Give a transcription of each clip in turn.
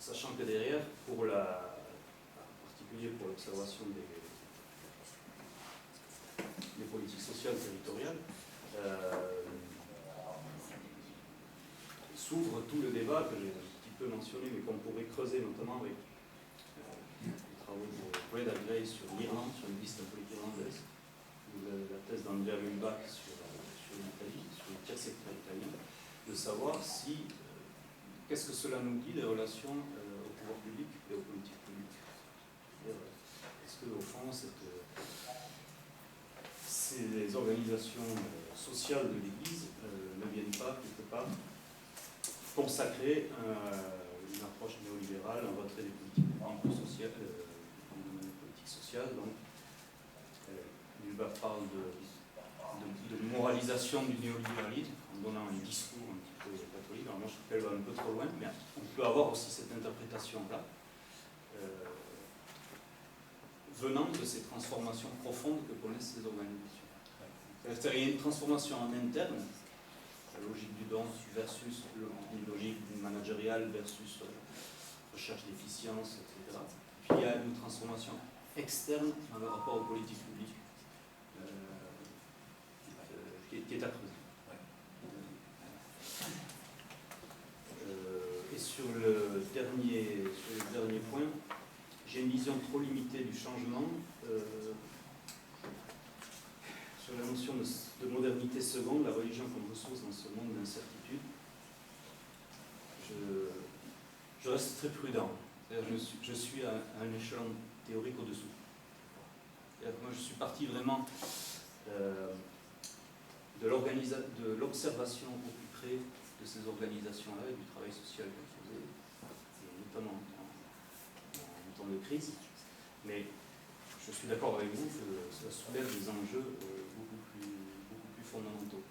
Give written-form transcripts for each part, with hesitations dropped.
sachant que derrière, en particulier pour l'observation des politiques sociales territoriales, s'ouvre tout le débat que j'ai un petit peu mentionné, mais qu'on pourrait creuser notamment avec les travaux de Breda Gray sur l'Irlande, sur une liste politique irlandaise, ou la thèse d'Andrea Mulbach sur l'Italie, sur le tiers secteur italien, de savoir si qu'est-ce que cela nous dit des relations au pouvoir public et aux politiques publiques. Est-ce qu'au fond, ces organisations sociales de l'Église ne viennent pas, quelque part, consacrer une approche néolibérale, un retrait des politiques publiques sociales, donc Mulbach parle de moralisation du néolibéralisme, en donnant un discours un petit peu catholique. Alors moi je trouve qu'elle va un peu trop loin, mais on peut avoir aussi cette interprétation-là, venant de ces transformations profondes que connaissent ces organisations. C'est-à-dire qu'il y a une transformation en interne, la logique du don versus une logique managériale versus recherche d'efficience, etc. Puis il y a une transformation externe dans le rapport aux politiques publiques qui est à creuser. Et sur le dernier point, j'ai une vision trop limitée du changement. Sur la notion de modernité seconde, la religion comme ressource dans ce monde d'incertitude, je reste très prudent. Je suis à un échelon théorique au-dessous. Moi, je suis parti vraiment de l'observation au plus près de ces organisations-là et du travail social qu'elles faisaient, et notamment en temps de crise. Mais je suis d'accord avec vous que ça soulève des enjeux beaucoup plus fondamentaux.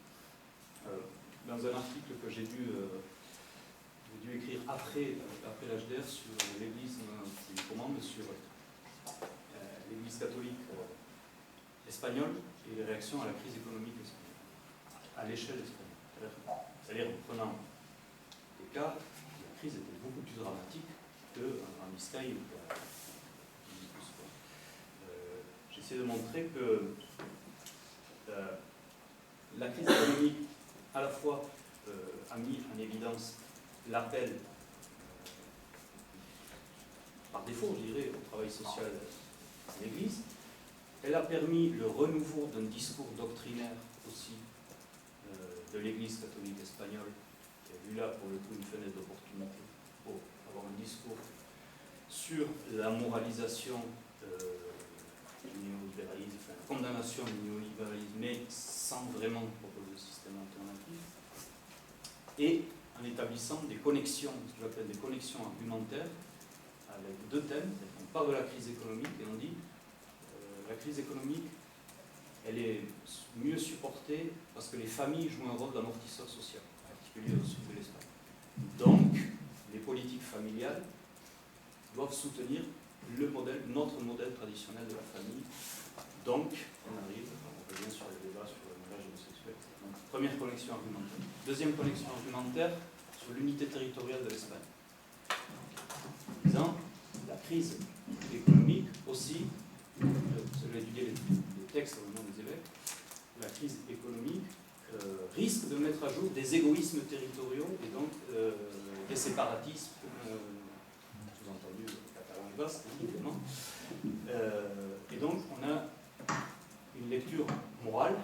Dans un article que j'ai dû écrire après l'HDR sur l'Église qui commande, sur l'Église catholique espagnole et les réactions à la crise économique espagnole, à l'échelle espagnole. C'est-à-dire en prenant des cas, la crise était beaucoup plus dramatique qu'en Biscaye ou j'essaie de montrer que la crise économique, à la fois, a mis en évidence l'appel, par défaut, je dirais, au travail social de l'Église. Elle a permis le renouveau d'un discours doctrinaire aussi de l'Église catholique espagnole, qui a vu là, pour le coup, une fenêtre d'opportunité pour avoir un discours sur la moralisation du néolibéralisme, enfin, la condamnation du néolibéralisme, mais sans vraiment proposer de système alternatif, et en établissant des connexions, ce que j'appelle des connexions argumentaires, avec deux thèmes. On parle de la crise économique et on dit la crise économique, elle est mieux supportée parce que les familles jouent un rôle d'amortisseur social, en particulier au sud de l'Espagne. Donc, les politiques familiales doivent soutenir notre modèle traditionnel de la famille. Donc, on revient sur le débat sur le mariage homosexuel. Donc, première connexion argumentaire. Deuxième connexion argumentaire sur l'unité territoriale de l'Espagne. En disant, la crise économique aussi, je vais étudier les textes au nom des évêques, la crise économique risque de mettre à jour des égoïsmes territoriaux et donc des séparatismes, sous-entendu catalan et basque, évidemment. Et donc on a une lecture morale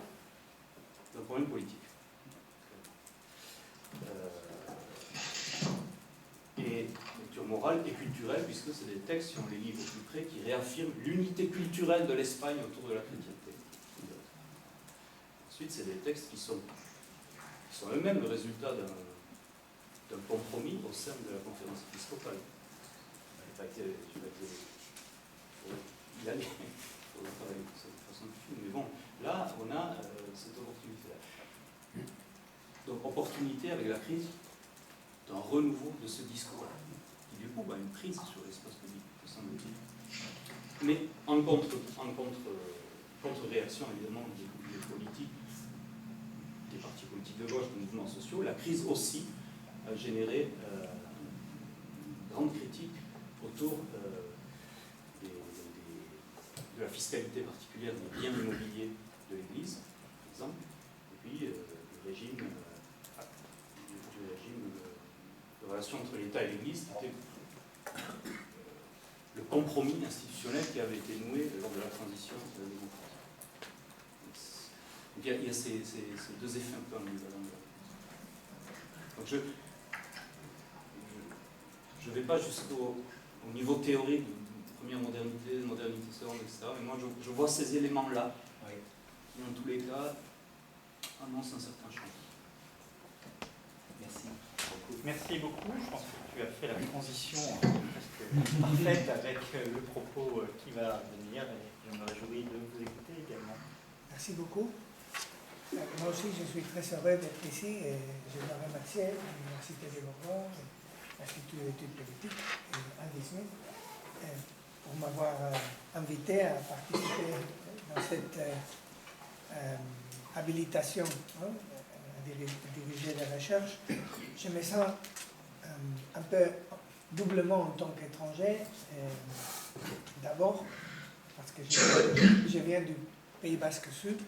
d'un problème politique. Et lecture morale et culturelle, puisque c'est des textes, si on les lit au plus près, qui réaffirment l'unité culturelle de l'Espagne autour de la chrétienté. Ensuite, c'est des textes qui sont eux-mêmes le résultat d'un compromis au sein de la conférence épiscopale. Il va y aller, il faut travailler de cette façon de film. Mais bon, là, on a cette opportunité-là. Donc, opportunité avec la crise d'un renouveau de ce discours-là, qui du coup a une prise sur l'espace public, me semble-t-il. Mais en contre-réaction, évidemment, des politiques, des partis politiques de gauche, des mouvements sociaux, la crise aussi a généré grande critique autour de la fiscalité particulière des biens immobiliers de l'Église, par exemple, et puis du régime de relation entre l'État et l'Église, qui était le compromis institutionnel qui avait été noué lors de la transition démocratique. Donc il y a ces deux effets un peu ambivalents. Donc je ne vais pas jusqu'au niveau théorique de première modernité, modernité seconde, etc. Mais moi je vois ces éléments-là, qui en tous les cas annoncent un certain changement. Merci. Merci beaucoup. Je pense que tu as fait la transition presque parfaite avec le propos qui va venir et je me réjouis de vous écouter également. Merci beaucoup. Moi aussi, je suis très heureux d'être ici et je dois remercier l'Université de Bordeaux, l'Institut d'études politiques et Andy Smith pour m'avoir invité à participer dans cette habilitation à diriger des recherches. Je me sens un peu doublement en tant qu'étranger. D'abord, parce que je viens du Pays Basque Sud.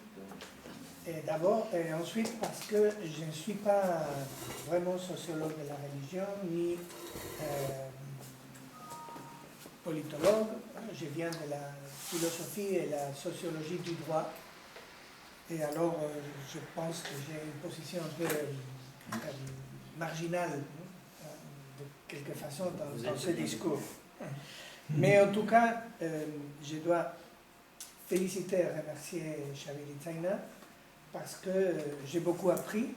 Et d'abord, et ensuite parce que je ne suis pas vraiment sociologue de la religion, ni politologue. Je viens de la philosophie et la sociologie du droit. Et alors, je pense que j'ai une position un peu marginale, de quelque façon, dans ce discours. Mais en tout cas, je dois féliciter et remercier Xavier Litzaina, parce que j'ai beaucoup appris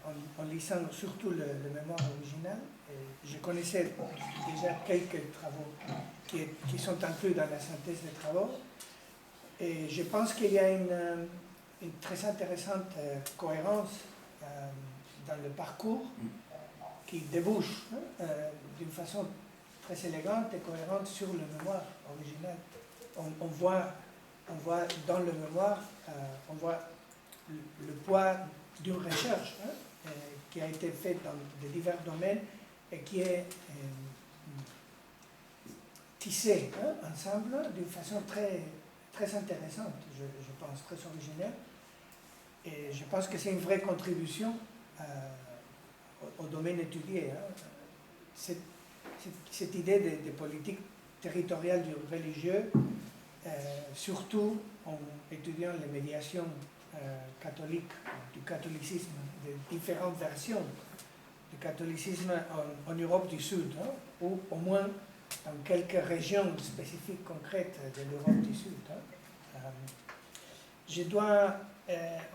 en lisant surtout le mémoire original. Et je connaissais déjà quelques travaux qui sont inclus dans la synthèse des travaux. Et je pense qu'il y a une très intéressante cohérence dans le parcours qui débouche d'une façon très élégante et cohérente sur le mémoire original. On voit dans le mémoire, on voit le poids d'une recherche qui a été faite dans de divers domaines et qui est tissée ensemble d'une façon très intéressante, je pense, très originelle. Et je pense que c'est une vraie contribution au domaine étudié. Cette idée de politique territoriale du religieux, surtout en étudiant les médiations catholiques, du catholicisme, de différentes versions du catholicisme en Europe du Sud, ou au moins dans quelques régions spécifiques concrètes de l'Europe du Sud. Je dois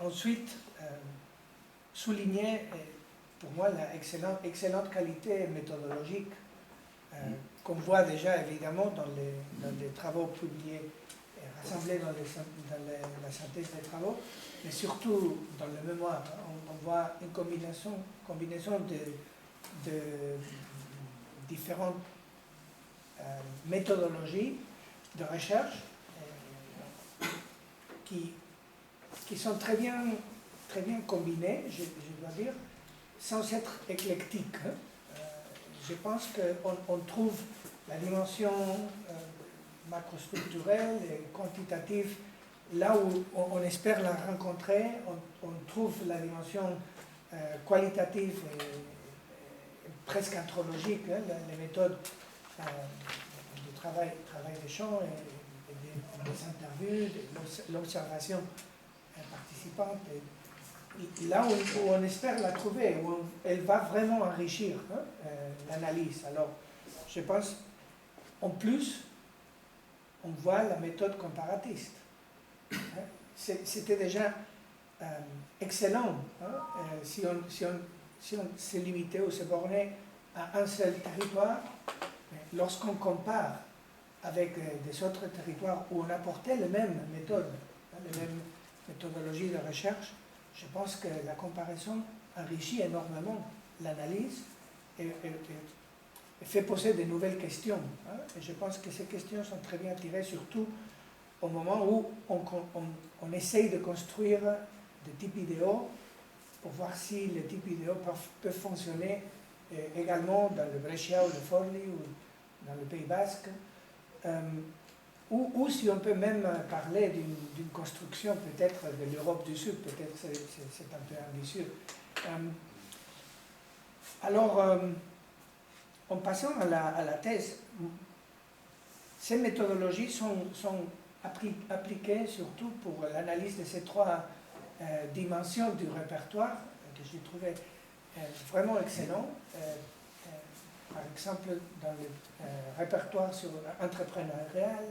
ensuite souligner, pour moi, la excellente qualité méthodologique qu'on voit déjà évidemment dans les travaux publiés et rassemblés dans la synthèse des travaux, mais surtout dans le mémoire. On voit une combinaison de différentes méthodologies de recherche qui sont très bien combinées, je dois dire, sans être éclectiques. Je pense qu'on trouve la dimension macrostructurelle et quantitative là où on espère la rencontrer. On trouve la dimension qualitative et presque anthropologique, les méthodes du travail des champs et des interviews, de l'observation participante. Et là où on espère la trouver, où elle va vraiment enrichir l'analyse. Alors, je pense, en plus, on voit la méthode comparatiste. C'était déjà excellent si on s'est limité ou s'est borné à un seul territoire. Lorsqu'on compare avec des autres territoires où on apportait les mêmes méthodes, les mêmes méthodologies de recherche, je pense que la comparaison enrichit énormément l'analyse et fait poser de nouvelles questions. Et je pense que ces questions sont très bien tirées, surtout au moment où on essaye de construire des types idéaux pour voir si les types idéaux peuvent fonctionner et également dans le Brescia ou le Forli ou dans le Pays Basque, ou si on peut même parler d'une construction peut-être de l'Europe du Sud, peut-être c'est un peu ambitieux. Alors, en passant à la thèse, ces méthodologies sont appliquées surtout pour l'analyse de ces trois dimensions du répertoire que j'ai trouvé vraiment excellent. Par exemple, dans le répertoire sur l'entrepreneurial,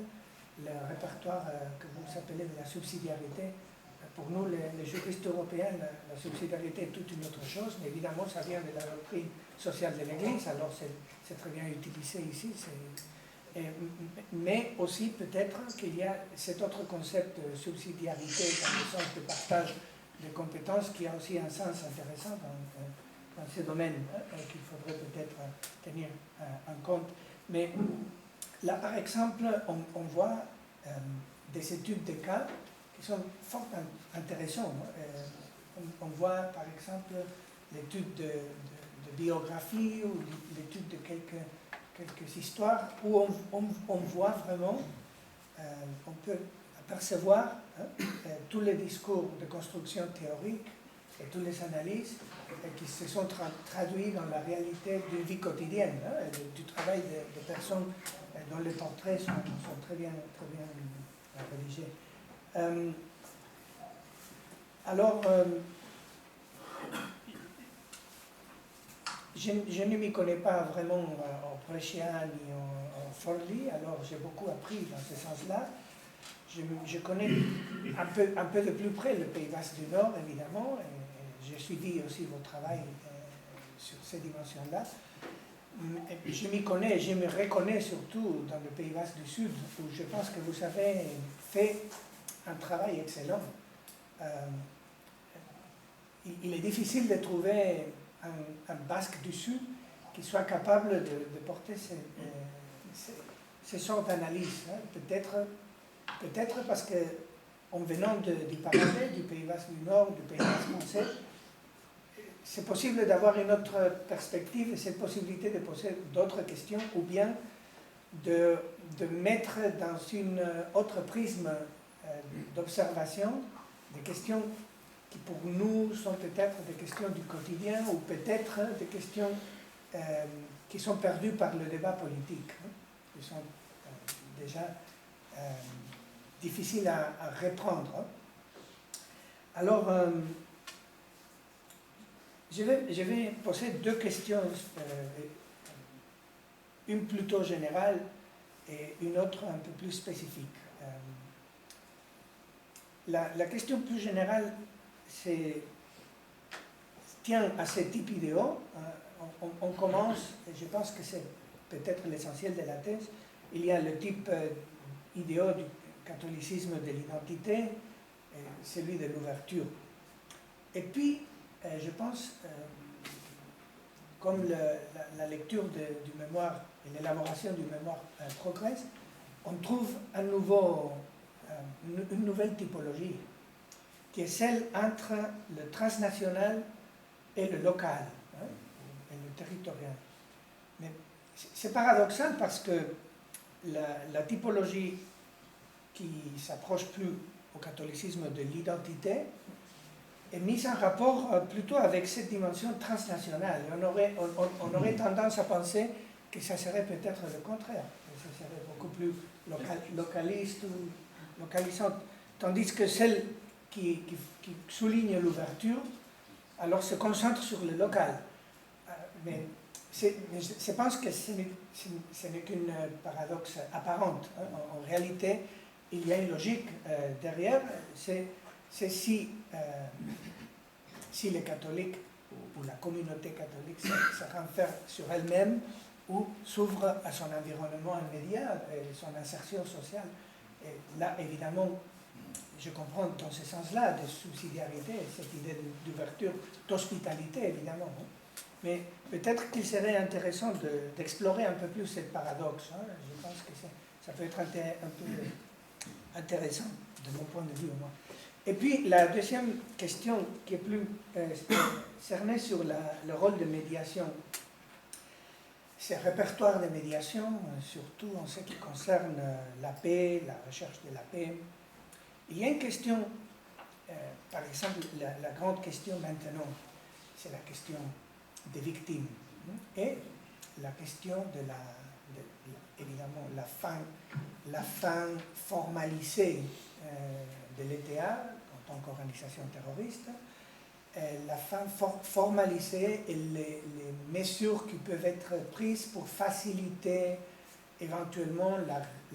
le répertoire que vous appelez de la subsidiarité. Pour nous, les juristes européens, la subsidiarité est toute une autre chose, mais évidemment, ça vient de la doctrine sociale de l'Église, alors c'est très bien utilisé ici. Mais aussi, peut-être qu'il y a cet autre concept de subsidiarité dans le sens de partage de compétences qui a aussi un sens intéressant dans ce domaine qu'il faudrait peut-être tenir en compte. Mais là, par exemple, on voit des études de cas qui sont fort intéressantes. On voit, par exemple, l'étude de biographie ou l'étude de quelques histoires où on voit vraiment, on peut apercevoir tous les discours de construction théorique et toutes les analyses qui se sont traduits dans la réalité d'une vie quotidienne, du travail de personnes dont les portraits sont très bien rédigés. Alors, je ne m'y connais pas vraiment en Brescia ni en Forli, alors j'ai beaucoup appris dans ce sens-là. Je connais un peu de plus près le Pays Basque du Nord, évidemment, et j'ai suivi aussi vos travail sur ces dimensions-là. Je m'y connais, je me reconnais surtout dans le Pays Basque du Sud, où je pense que vous avez fait un travail excellent. Il est difficile de trouver un Basque du Sud qui soit capable de porter ces sortes d'analyses. Peut-être parce qu'en venant d'y parler, du Pays Basque du Nord, du Pays Basque français, c'est possible d'avoir une autre perspective et cette possibilité de poser d'autres questions ou bien de mettre dans une autre prisme d'observation des questions qui pour nous sont peut-être des questions du quotidien ou peut-être des questions qui sont perdues par le débat politique, qui sont déjà difficiles à reprendre. Alors, je vais poser deux questions, une plutôt générale et une autre un peu plus spécifique. La question plus générale tient à ce type idéaux. On commence, et je pense que c'est peut-être l'essentiel de la thèse, il y a le type idéaux du catholicisme de l'identité, celui de l'ouverture. Et puis, je pense, comme la lecture du mémoire et l'élaboration du mémoire progresse, on trouve à nouveau une nouvelle typologie, qui est celle entre le transnational et le local, et le territorial. Mais c'est paradoxal parce que la typologie qui s'approche plus au catholicisme de l'identité est mise en rapport plutôt avec cette dimension transnationale. On aurait tendance à penser que ça serait peut-être le contraire, que ça serait beaucoup plus localiste ou localisante, tandis que celle qui souligne l'ouverture, alors se concentre sur le local. Mais je pense que ce n'est qu'une paradoxe apparente. En réalité, il y a une logique derrière. C'est si les catholiques ou la communauté catholique se renferme sur elle-même ou s'ouvre à son environnement immédiat et son insertion sociale. Et là, évidemment, je comprends dans ce sens-là de subsidiarité, cette idée d'ouverture, d'hospitalité, évidemment. Mais peut-être qu'il serait intéressant d'explorer un peu plus ce paradoxe. Je pense que ça peut être un peu intéressant, de mon point de vue au moins. Et puis, la deuxième question qui est plus cernée sur le rôle de médiation ces répertoires de médiation, surtout en ce qui concerne la paix, la recherche de la paix. Il y a une question, par exemple, la grande question maintenant, c'est la question des victimes et la question évidemment, la fin formalisée de l'ETA en tant qu'organisation terroriste, la fin formalisée et les mesures qui peuvent être prises pour faciliter éventuellement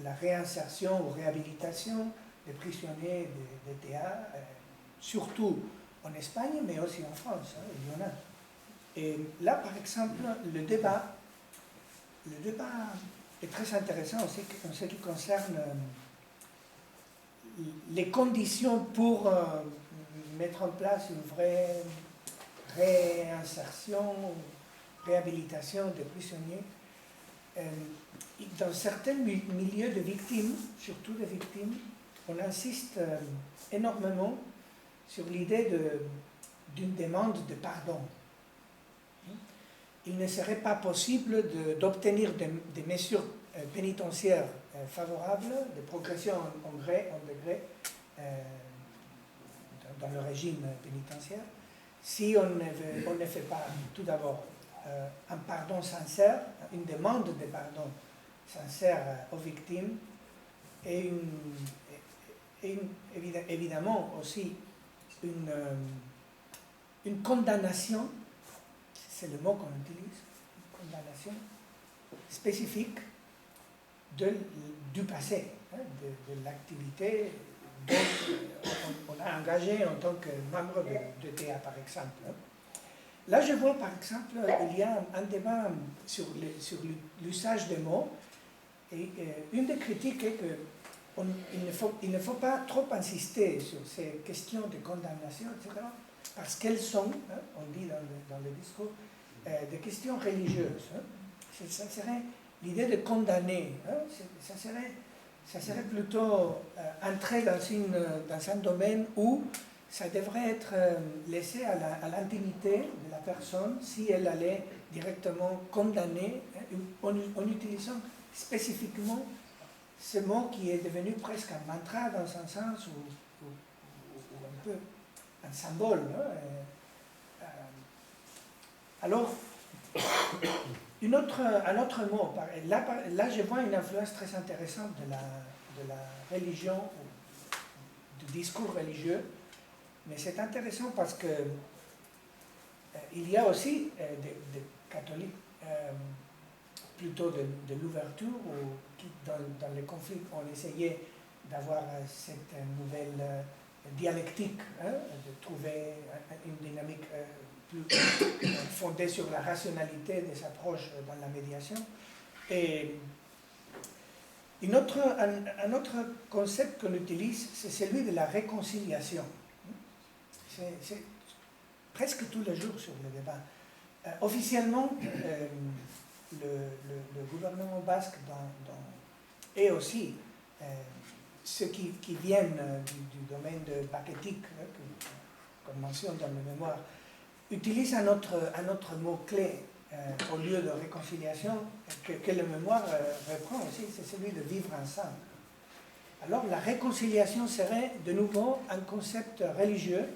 la réinsertion ou réhabilitation des prisonniers d'ETA, surtout en Espagne, mais aussi en France, il y en a. Et là, par exemple, le débat est très intéressant en ce qui concerne les conditions pour mettre en place une vraie réinsertion, réhabilitation des prisonniers. Dans certains milieux de victimes, surtout des victimes, on insiste énormément sur l'idée d'une demande de pardon. Il ne serait pas possible d'obtenir des mesures pénitentiaires favorables, de progression en degré dans le régime pénitentiaire, si on ne fait pas tout d'abord un pardon sincère, une demande de pardon sincère aux victimes et évidemment aussi une condamnation, c'est le mot qu'on utilise, une condamnation spécifique du passé, de l'activité dont on a engagé en tant que membre de TA, par exemple. Là, je vois, par exemple, il y a un débat sur l'usage des mots, et une des critiques est qu'il ne faut pas trop insister sur ces questions de condamnation, etc., parce qu'elles sont, on dit dans le discours, des questions religieuses. Ça serait l'idée de condamner, ça serait plutôt entrer dans un domaine où ça devrait être laissé à l'intimité de la personne si elle allait directement condamner, en utilisant spécifiquement ce mot qui est devenu presque un mantra dans un sens ou un peu un symbole. Alors, un autre mot, là je vois une influence très intéressante de la religion, du discours religieux, mais c'est intéressant parce que il y a aussi des catholiques plutôt de l'ouverture qui dans les conflits ont essayé d'avoir cette nouvelle dialectique, de trouver une dynamique plus fondée sur la rationalité des approches dans la médiation. Et un autre concept qu'on utilise, c'est celui de la réconciliation. C'est presque tous les jours sur le débat. Officiellement, le gouvernement basque et aussi ceux qui viennent du domaine de Paquetic, comme mentionne dans le mémoire, utilisent un autre mot-clé au lieu de réconciliation que le mémoire reprend aussi, c'est celui de vivre ensemble. Alors la réconciliation serait de nouveau un concept religieux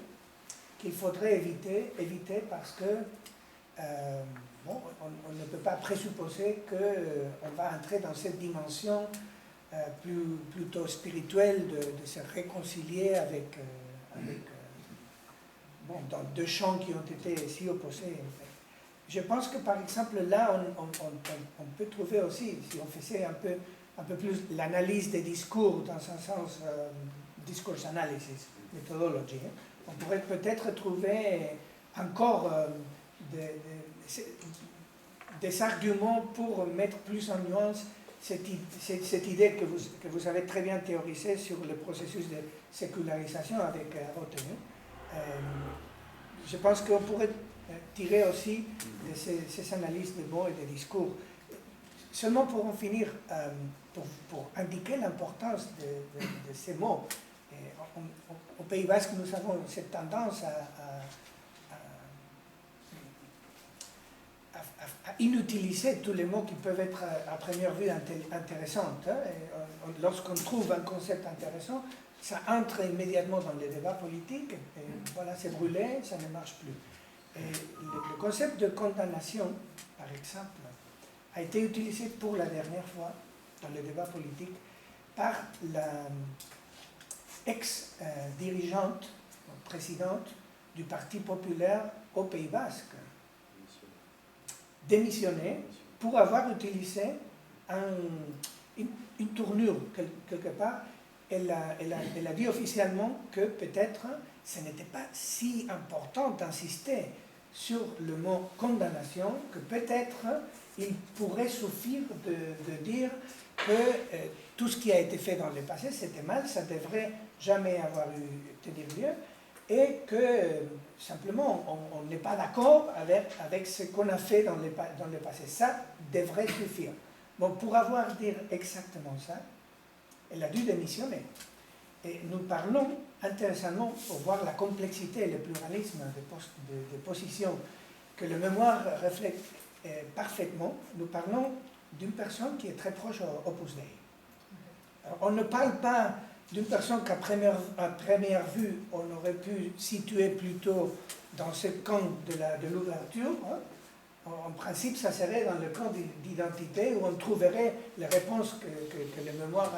qu'il faudrait éviter parce que on ne peut pas présupposer qu'on va entrer dans cette dimension plutôt spirituelle de se réconcilier avec dans deux champs qui ont été si opposés. Je pense que par exemple là on peut trouver aussi, si on faisait un peu plus l'analyse des discours dans un sens discourse analysis, méthodologie, on pourrait peut-être trouver encore des arguments pour mettre plus en nuance cette idée que vous avez très bien théorisée sur le processus de sécularisation avec Rotenu. Je pense qu'on pourrait tirer aussi de ces analyses de mots et de discours. Seulement pour en finir, pour indiquer l'importance de ces mots, au Pays Basque, nous avons cette tendance inutiliser tous les mots qui peuvent être à première vue intéressants. Hein. Lorsqu'on trouve un concept intéressant, ça entre immédiatement dans les débats politiques, et voilà, c'est brûlé, ça ne marche plus. Et le concept de condamnation, par exemple, a été utilisé pour la dernière fois dans le débat politique par la ex-dirigeante, présidente du Parti populaire au Pays Basque, démissionné pour avoir utilisé une tournure quelque part. Elle a dit officiellement que peut-être ce n'était pas si important d'insister sur le mot condamnation, que peut-être il pourrait suffire de dire que tout ce qui a été fait dans le passé, c'était mal, ça ne devrait jamais avoir eu tenir lieu, et que simplement on n'est pas d'accord avec ce qu'on a fait dans le passé. Ça devrait suffire. Bon, pour avoir dit exactement ça, elle a dû démissionner. Et nous parlons, intéressamment, pour voir la complexité et le pluralisme de positions que le mémoire reflète parfaitement, nous parlons d'une personne qui est très proche au Opus Dei. Alors, on ne parle pas d'une personne qu'à première vue, on aurait pu situer plutôt dans ce camp de l'ouverture. Hein. En principe, ça serait dans le camp d'identité où on trouverait les réponses que le mémoire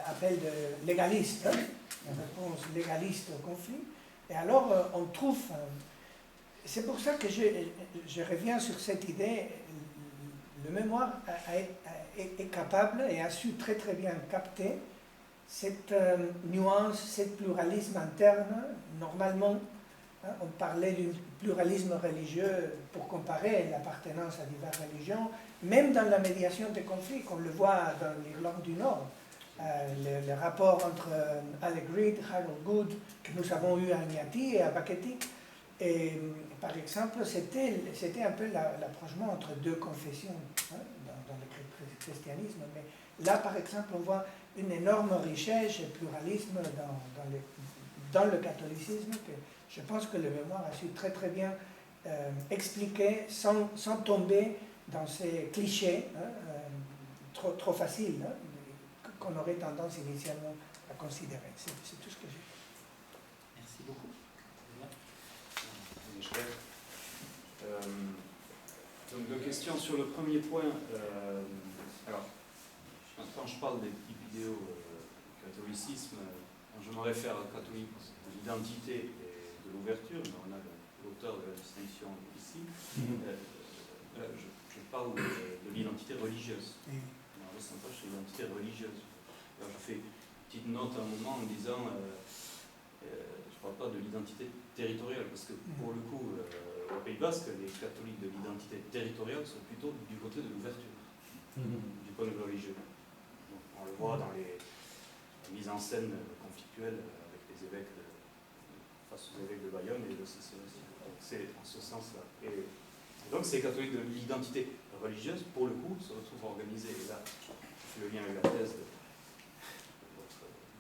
appelle de légaliste, hein, une réponse légaliste au conflit. Et alors, on trouve... c'est pour ça que je reviens sur cette idée. Le mémoire est capable et a su très très bien capter cette nuance, ce pluralisme interne. Normalement, hein, on parlait du pluralisme religieux pour comparer l'appartenance à diverses religions, même dans la médiation des conflits, qu'on le voit dans l'Irlande du Nord. Le rapport entre Alec Reid, Harold Good, que nous avons eu à Niati et à Baketi. Et par exemple, c'était un peu l'approchement entre deux confessions, hein, dans le christianisme. Mais là, par exemple, on voit une énorme richesse et pluralisme dans le catholicisme que je pense que le mémoire a su très très bien expliquer sans tomber dans ces clichés, hein, trop faciles, hein, qu'on aurait tendance initialement à considérer. C'est tout ce que j'ai. Merci beaucoup. Donc, deux questions sur le premier point. Alors, quand je parle des petites vidéos catholicisme, je me réfère à catholique de l'identité et de l'ouverture, mais on a l'auteur de la distinction ici. Je parle de l'identité religieuse. On reste un peu sur l'identité religieuse. Alors, je fais une petite note à un moment en disant, je ne parle pas de l'identité territoriale, parce que pour le coup, au Pays Basque, les catholiques de l'identité territoriale sont plutôt du côté de l'ouverture, du point de vue religieux. Donc, on le voit dans les mises en scène conflictuelles avec les évêques face aux évêques de Bayonne et de Cécile. Donc c'est en ce sens-là. Et donc ces catholiques de l'identité religieuse, pour le coup, se retrouvent organisés, et là, je fais le lien avec la thèse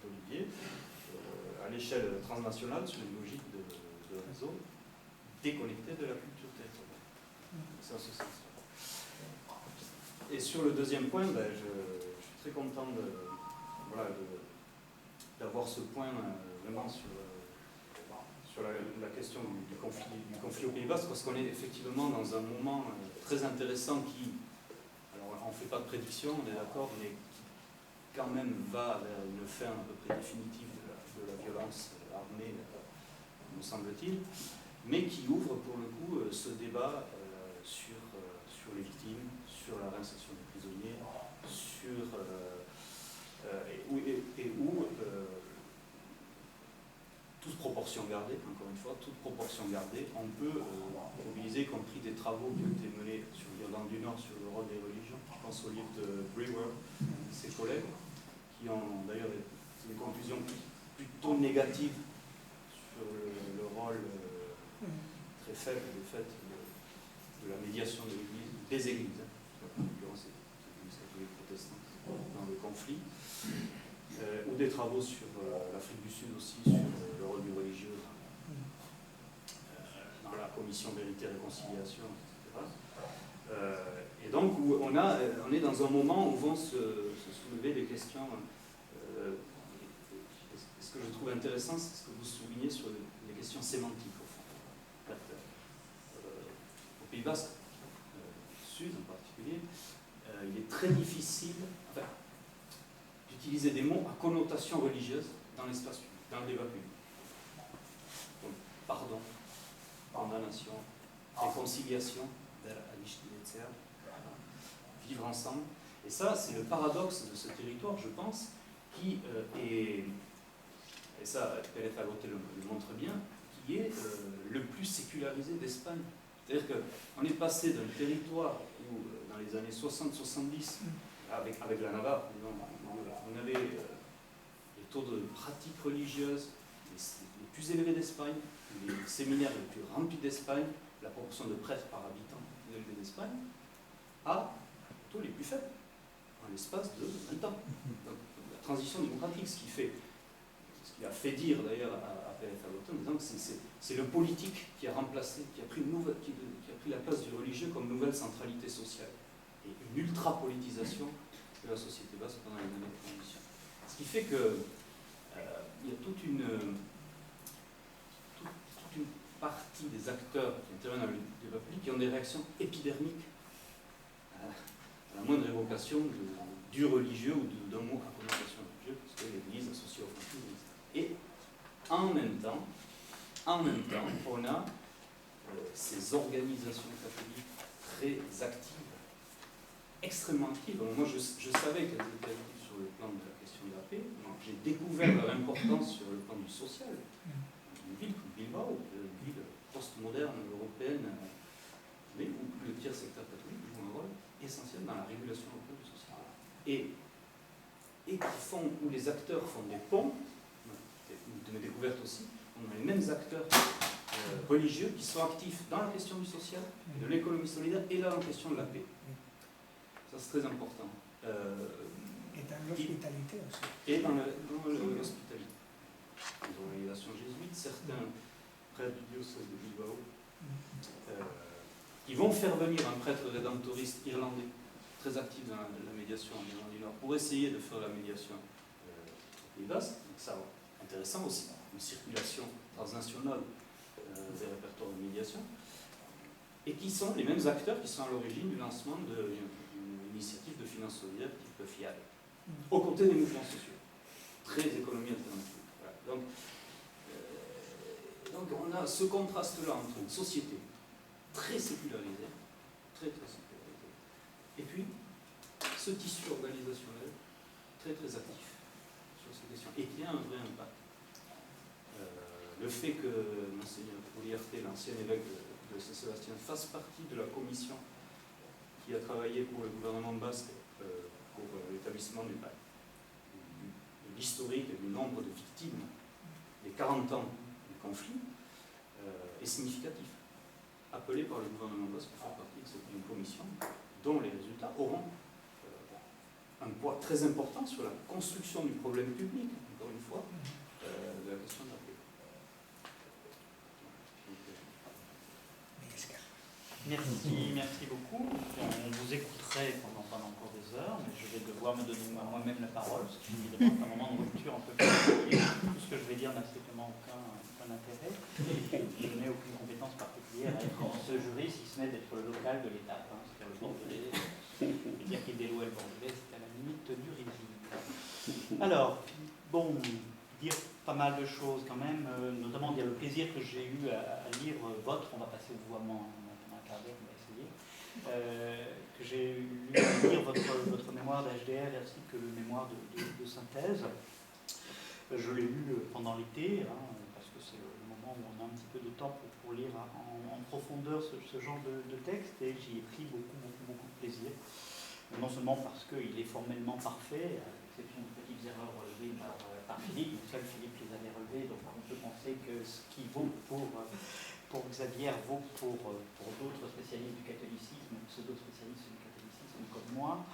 d'Olivier, à l'échelle transnationale, sur une logique de réseau, déconnecté de la culture territoriale. C'est en ce sens-là. Et sur le deuxième point, ben, je suis très content d'avoir ce point vraiment sur la question du conflit au Pays Basque, parce qu'on est effectivement dans un moment très intéressant qui, alors on ne fait pas de prédiction, on est d'accord, mais qui quand même va vers une fin à peu près définitive de la violence armée, me semble-t-il, mais qui ouvre pour le coup ce débat sur les victimes, sur la réinsertion des prisonniers, où toute proportion gardée, encore une fois, toute proportion gardée, on peut mobiliser, y compris des travaux qui ont été menés sur l'Irlande du Nord sur le rôle des religions. Je pense au livre de Brewer et ses collègues, qui ont d'ailleurs des conclusions plutôt négatives sur le rôle très faible du fait de la médiation de l'Église, des églises, en l'occurrence l'Église catholique protestante, dans le conflit, ou des travaux sur l'Afrique du Sud aussi, sur le rôle du religieux dans la commission vérité et réconciliation, etc. Et donc, on est dans un moment où vont se soulever des questions. Ce que je trouve intéressant, c'est ce que vous soulignez sur les questions sémantiques, au fond. Au Pays Basque, Sud en particulier, il est très difficile d'utiliser des mots à connotation religieuse dans l'espace public, dans le débat public. Donc, pardon, condamnation, réconciliation, vivre ensemble. Et ça, c'est le paradoxe de ce territoire, je pense, qui est, et ça, Pérez Allotte le montre bien, qui est le plus sécularisé d'Espagne. C'est-à-dire qu'on est passé d'un territoire où, dans les années 60-70, avec la Navarre, on avait les taux de pratique religieuse les plus élevés d'Espagne, les séminaires les plus remplis d'Espagne, la proportion de prêtres par habitant plus élevée d'Espagne, à les taux les plus faibles, en l'espace de 20 ans. Donc, la transition démocratique, ce qui a fait dire d'ailleurs à Pérez Allotte, en disant que c'est le politique qui a remplacé, qui a pris la place du religieux comme nouvelle centralité sociale, et une ultra-politisation de la société basque pendant les années de transition. Ce qui fait que il y a toute une partie des acteurs qui interviennent dans le débat public qui ont des réactions épidermiques à la moindre évocation du religieux ou d'un mot à connotation religieuse, parce que l'Église associée au fascisme. Et en même temps, on a ces organisations catholiques très actives, extrêmement actives. Alors moi, je savais qu'elles étaient actives sur le plan de la question de la paix. J'ai découvert leur importance sur le plan du social. Une ville comme Bilbao, une ville post-moderne, européenne, mais où le tiers secteur catholique joue un rôle essentiel dans la régulation locale du social. Et où les acteurs font des ponts, de mes découvertes aussi, on a les mêmes acteurs religieux qui sont actifs dans la question du social, de l'économie solidaire et dans la question de la paix. Ça, c'est très important. Et dans l'hospitalité aussi. Et dans l'hospitalité. Les organisations jésuites, certains prêtres du diocèse de Bilbao, qui vont faire venir un prêtre rédemptoriste irlandais, très actif dans la médiation en Irlande du Nord, pour essayer de faire la médiation au Pays Basque. Donc ça, intéressant aussi, une circulation transnationale des répertoires de médiation, et qui sont les mêmes acteurs qui sont à l'origine du lancement d'une initiative de finances solidaires type FIAD, aux côtés des mouvements sociaux, très économie alternative. Voilà. Donc on a ce contraste-là entre une société très sécularisée, très sécularisée, et puis ce tissu organisationnel très actif sur ces questions, et qui a un vrai impact. Le fait que Monseigneur Uriarte, l'ancien évêque de Saint-Sébastien, fasse partie de la commission qui a travaillé pour le gouvernement basque pour l'établissement de l'historique et du nombre de victimes des 40 ans du conflit est significatif. Appelé par le gouvernement basque pour faire partie d'une commission dont les résultats auront un poids très important sur la construction du problème public, encore une fois, de la question de la paix. Merci beaucoup. On vous écouterait pendant encore des heures, mais je vais devoir me donner à moi-même la parole, parce que c'est un moment de rupture un peu particulier. Tout ce que je vais dire n'a strictement aucun intérêt. Je n'ai aucune compétence particulière à être dans ce jury, si ce n'est d'être le local de l'État. C'est-à-dire le Bordelais, dire qu'il déloue le Bordelais, c'est à la limite du risible. Alors, bon, dire pas mal de choses quand même, notamment dire le plaisir que j'ai eu à lire votre, on va passer au vouvoiement. On va essayer, que j'ai lu lire votre mémoire d'HDR ainsi que le mémoire de synthèse. Je l'ai lu pendant l'été, parce que c'est le moment où on a un petit peu de temps pour lire en profondeur ce genre de texte, et j'y ai pris beaucoup de plaisir. Non seulement parce qu'il est formellement parfait, à l'exception de petites erreurs relevées par Philippe, mais seul Philippe les avait relevées, donc on peut penser que ce qui vaut pour Xavier vaut pour d'autres spécialistes du catholicisme, pseudo-spécialistes du catholicisme comme moi.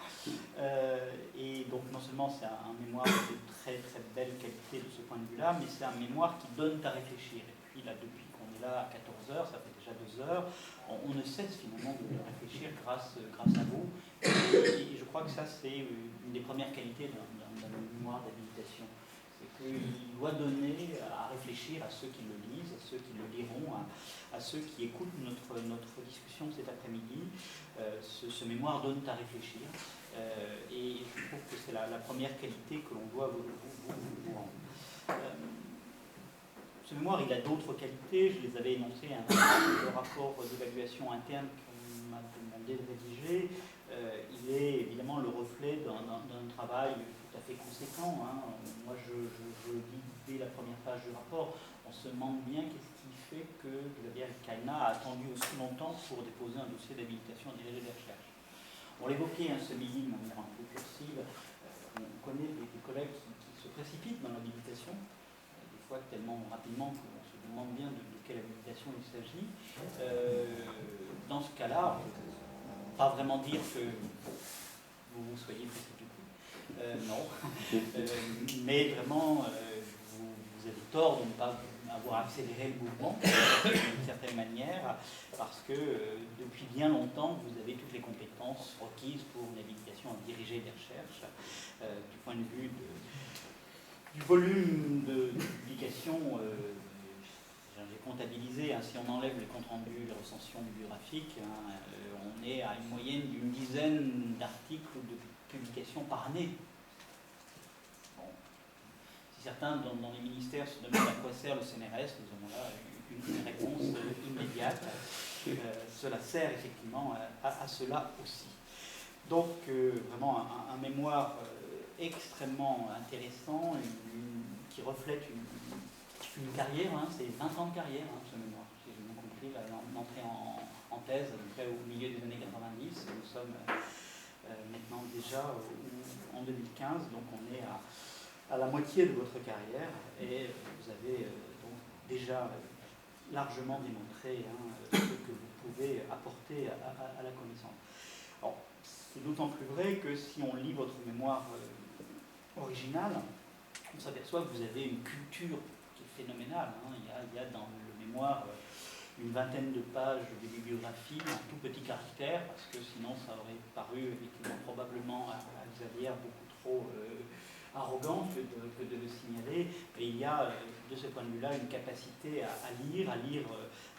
Et donc non seulement c'est un mémoire de très belle qualité de ce point de vue-là, mais c'est un mémoir qui donne à réfléchir. Et puis là, depuis qu'on est là à 14 heures, ça fait déjà 2 heures. On ne cesse finalement de réfléchir grâce à vous. Et je crois que ça, c'est une des premières qualités d'un mémoire d'habilitation. C'est qu'il doit donner à réfléchir à ceux qui le lisent, à ceux qui le liront, à ceux qui écoutent notre discussion cet après-midi. Ce mémoire donne à réfléchir. Et je trouve que c'est la première qualité que l'on doit vous rendre. Ce mémoire, il a d'autres qualités, je les avais énoncées dans le rapport d'évaluation interne qu'on m'a demandé de rédiger. Il est évidemment le reflet d'un travail tout à fait conséquent. Hein. Moi, je dis dès la première page du rapport, on se demande bien qu'est-ce qui fait que Xavier Caïna a attendu aussi longtemps pour déposer un dossier d'habilitation à diriger des recherches. On l'évoquait, hein, ce midi de manière un peu cursive. On connaît des collègues qui se précipitent dans l'habilitation, des fois tellement rapidement qu'on se demande bien de quelle habilitation il s'agit. Dans ce cas-là, pas vraiment dire que vous soyez précipité, non, mais vraiment vous avez tort de ne pas avoir accéléré le mouvement d'une certaine manière, parce que depuis bien longtemps vous avez toutes les compétences requises pour une habilitation à diriger des recherches, du point de vue du volume de publications. J'ai comptabilisé, hein, si on enlève les comptes rendus, les recensions bibliographiques, hein, on est à une moyenne d'une dizaine d'articles ou de publications par année. Bon. Si certains dans les ministères se demandent à quoi sert le CNRS, nous avons là une réponse immédiate. Cela sert effectivement à cela aussi. Donc vraiment un mémoire extrêmement intéressant, qui reflète une carrière, hein, c'est 20 ans de carrière, hein, ce mémoire. Si j'ai bien compris, l'entrée en thèse, au milieu des années 90, nous sommes maintenant déjà en 2015, donc on est à la moitié de votre carrière, et vous avez donc déjà largement démontré, hein, ce que vous pouvez apporter à la connaissance. Alors, c'est d'autant plus vrai que si on lit votre mémoire originale, on s'aperçoit que vous avez une culture phénoménal. Hein. Il y a dans le mémoire une vingtaine de pages de bibliographie en tout petit caractère, parce que sinon ça aurait paru effectivement probablement à Xavier beaucoup trop arrogant que de le signaler. Et il y a de ce point de vue-là une capacité à lire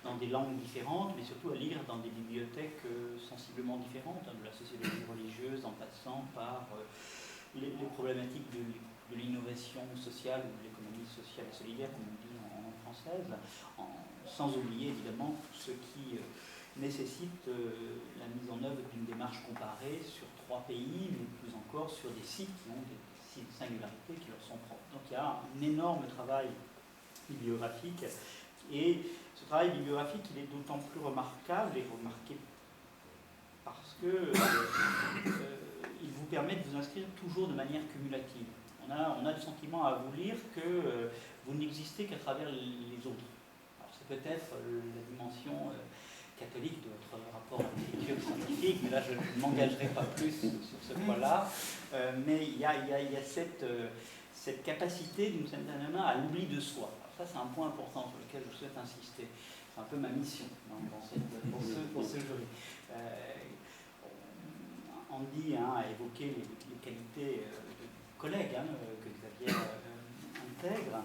dans des langues différentes, mais surtout à lire dans des bibliothèques sensiblement différentes, hein, de la sociologie religieuse en passant par les problématiques de l'innovation sociale ou de l'économie sociale et solidaire, comme on dit en française, sans oublier évidemment ce qui nécessite la mise en œuvre d'une démarche comparée sur 3 pays, mais plus encore sur des sites qui ont des singularités qui leur sont propres. Donc il y a un énorme travail bibliographique, et ce travail bibliographique il est d'autant plus remarquable et remarqué parce que il vous permet de vous inscrire toujours de manière cumulative. On a le sentiment à vous lire que vous n'existez qu'à travers les autres. Alors c'est peut-être la dimension catholique de votre rapport à l'écriture scientifique, mais là je ne m'engagerai pas plus sur ce point-là. Mais il y a cette capacité, d'une certaine manière, à l'oubli de soi. Alors ça c'est un point important sur lequel je souhaite insister. C'est un peu ma mission pour ce jury. Andy a évoqué les qualités de collègues que Xavier intègre.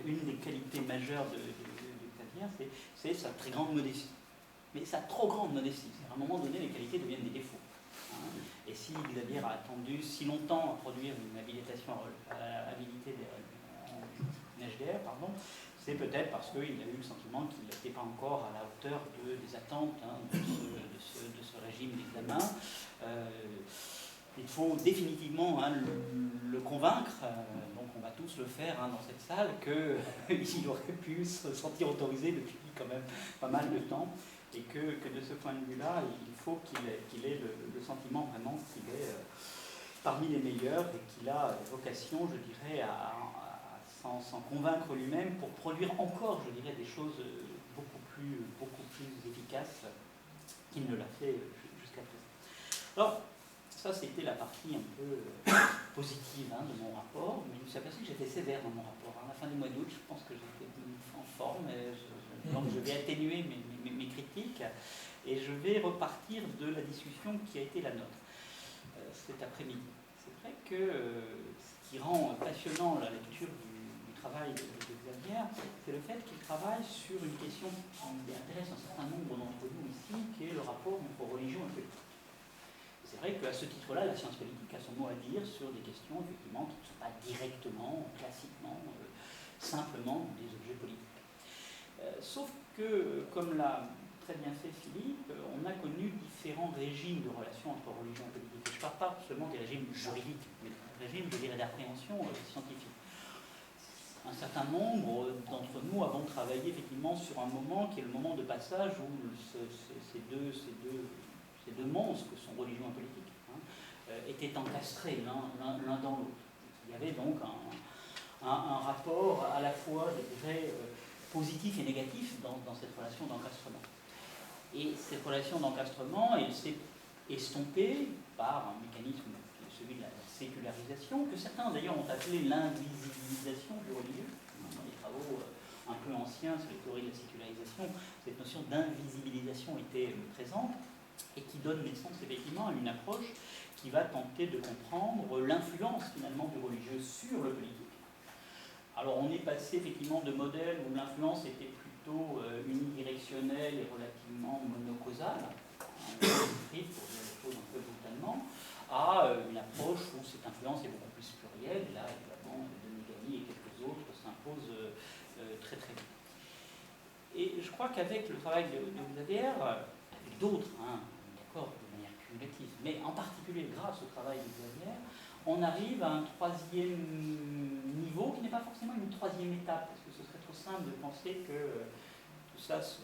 Une des qualités majeures de Xavier, c'est sa très grande modestie. Mais sa trop grande modestie. À un moment donné, les qualités deviennent des défauts. Et si Xavier a attendu si longtemps à produire une habilitation à habilité en HDR, c'est peut-être parce qu'il a eu le sentiment qu'il n'était pas encore à la hauteur des attentes de ce régime d'examen. Il faut définitivement le convaincre, donc on va tous le faire dans cette salle, qu'il aurait pu se sentir autorisé depuis quand même pas mal de temps, et que de ce point de vue-là, il faut qu'il ait le sentiment vraiment qu'il est parmi les meilleurs, et qu'il a vocation, je dirais, à s'en convaincre lui-même pour produire encore, je dirais, des choses beaucoup plus efficaces qu'il ne l'a fait jusqu'à présent. Alors, Ça, c'était la partie un peu positive de mon rapport, mais je me suis aperçu que j'étais sévère dans mon rapport. À la fin du mois d'août, je pense que j'étais en forme, donc je vais atténuer mes critiques, et je vais repartir de la discussion qui a été la nôtre cet après-midi. C'est vrai que ce qui rend passionnant la lecture du travail de Xavier, c'est le fait qu'il travaille sur une question qui intéresse un certain nombre d'entre nous ici, qui est le rapport entre religion et politique. C'est vrai qu'à ce titre-là, la science politique a son mot à dire sur des questions effectivement qui ne sont pas directement, classiquement, simplement des objets politiques. Sauf que, comme l'a très bien fait Philippe, on a connu différents régimes de relations entre religion et politique. Et je ne parle pas seulement des régimes juridiques, mais des régimes, je dirais, d'appréhension scientifique. Un certain nombre d'entre nous avons travaillé effectivement sur un moment qui est le moment de passage où ces deux monstres que sont religion et politique étaient encastrés l'un dans l'autre. Il y avait donc un rapport à la fois, je dirais, positif et négatif dans cette relation d'encastrement. Et cette relation d'encastrement, elle s'est estompée par un mécanisme qui est celui de la sécularisation, que certains d'ailleurs ont appelé l'invisibilisation du religieux. Dans les travaux un peu anciens sur les théories de la sécularisation, cette notion d'invisibilisation était présente, et qui donne naissance effectivement à une approche qui va tenter de comprendre l'influence finalement du religieux sur le politique. Alors on est passé effectivement de modèles où l'influence était plutôt unidirectionnelle et relativement monocausale, pour dire les choses un peu brutalement, à une approche où cette influence est beaucoup plus plurielle, et là évidemment Denis et quelques autres s'imposent très très vite. Et je crois qu'avec le travail de Xavier, avec d'autres, d'accord, de manière cumulative, mais en particulier grâce au travail de Xavier, on arrive à un troisième niveau qui n'est pas forcément une troisième étape, parce que ce serait trop simple de penser que tout ça se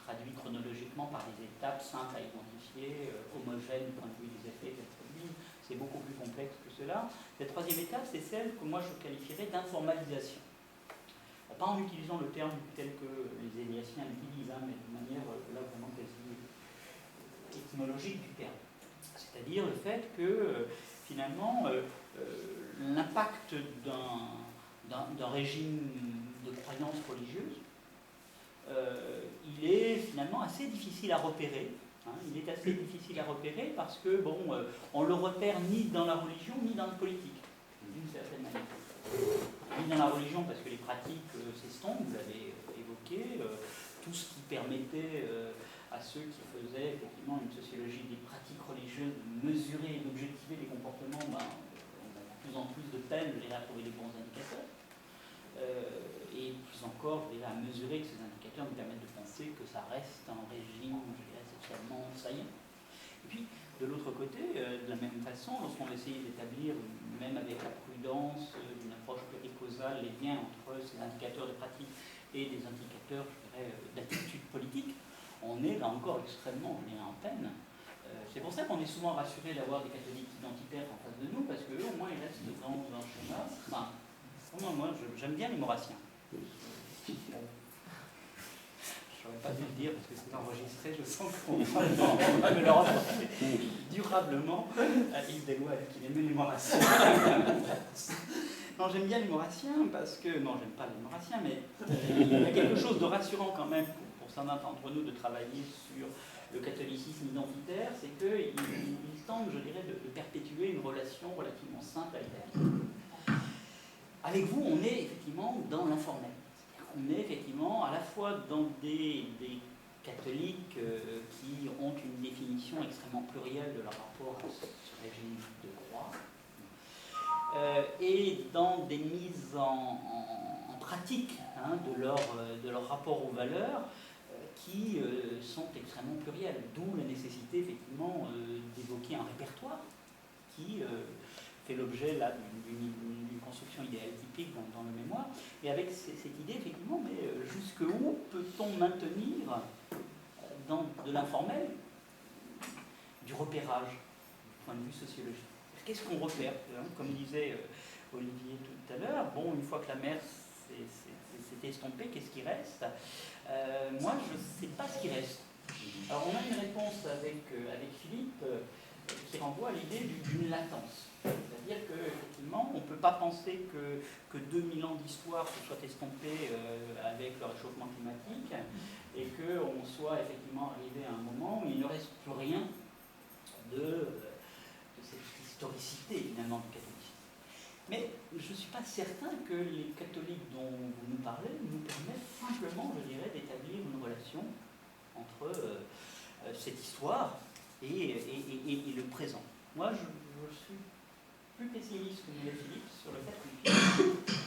traduit chronologiquement par des étapes simples à identifier, homogènes du point de vue des effets qu'elles produisent. C'est beaucoup plus complexe que cela. La troisième étape, c'est celle que moi je qualifierais d'informalisation. Pas en utilisant le terme tel que les Éliaciens l'utilisent, mais de manière là vraiment quasi étymologique du terme. C'est-à-dire le fait que finalement l'impact d'un régime de croyance religieuse, il est finalement assez difficile à repérer. Il est assez difficile à repérer parce que on le repère ni dans la religion ni dans la politique, d'une certaine manière. Ni dans la religion parce que les pratiques s'estompent, vous l'avez évoqué, tout ce qui permettait à ceux qui faisaient effectivement une sociologie des pratiques religieuses de mesurer et d'objectiver les comportements, on a de plus en plus de peine à trouver les bons indicateurs. Et plus encore, à mesurer que ces indicateurs nous permettent de penser que ça reste un régime, je dirais, socialement saillant. Et puis, de l'autre côté, de la même façon, lorsqu'on essayait d'établir, même avec la prudence d'une approche pluricausale, les liens entre ces indicateurs de pratique et des indicateurs, je dirais, d'attitude politique, on est là encore extrêmement, en peine. C'est pour ça qu'on est souvent rassuré d'avoir des catholiques identitaires en face de nous, parce qu'eux, au moins, ils restent dans un schéma. Enfin, moi, j'aime bien les maurassiens. Je n'aurais pas dû le dire parce que c'est enregistré, je sens qu'on va me le reprocher durablement à Yves Deslois qui aimait les maurassiens. Non, j'aime bien les maurassiens parce que, non, j'aime pas les maurassiens, mais il y a quelque chose de rassurant quand même pour certains d'entre nous de travailler sur le catholicisme identitaire, c'est qu'il tente, je dirais, de perpétuer une relation relativement simple avec la vie. Avec vous, on est effectivement dans l'informel. On est effectivement à la fois dans des catholiques qui ont une définition extrêmement plurielle de leur rapport à ce régime de croix, et dans des mises en pratique de leur rapport aux valeurs qui sont extrêmement plurielles, d'où la nécessité effectivement d'évoquer un répertoire qui fait l'objet là d'une construction idéale typique dans le mémoire, et avec cette idée effectivement, mais jusqu'où peut-on maintenir de l'informel du repérage du point de vue sociologique. Qu'est-ce qu'on repère? Comme disait Olivier tout à l'heure, une fois que la mer s'est estompée, qu'est-ce qui reste? Moi, je ne sais pas ce qui reste. Alors on a une réponse avec Philippe qui renvoie à l'idée d'une latence. C'est-à-dire qu'effectivement, on ne peut pas penser que 2000 ans d'histoire se soient estompés avec le réchauffement climatique et qu'on soit effectivement arrivé à un moment où il ne reste plus rien de cette historicité finalement du catholicisme. Mais je ne suis pas certain que les catholiques dont vous nous parlez nous permettent simplement, je dirais, d'établir une relation entre cette histoire et le présent. Moi, je suis plus pessimiste que nous, Philippe, sur le fait qu'on puisse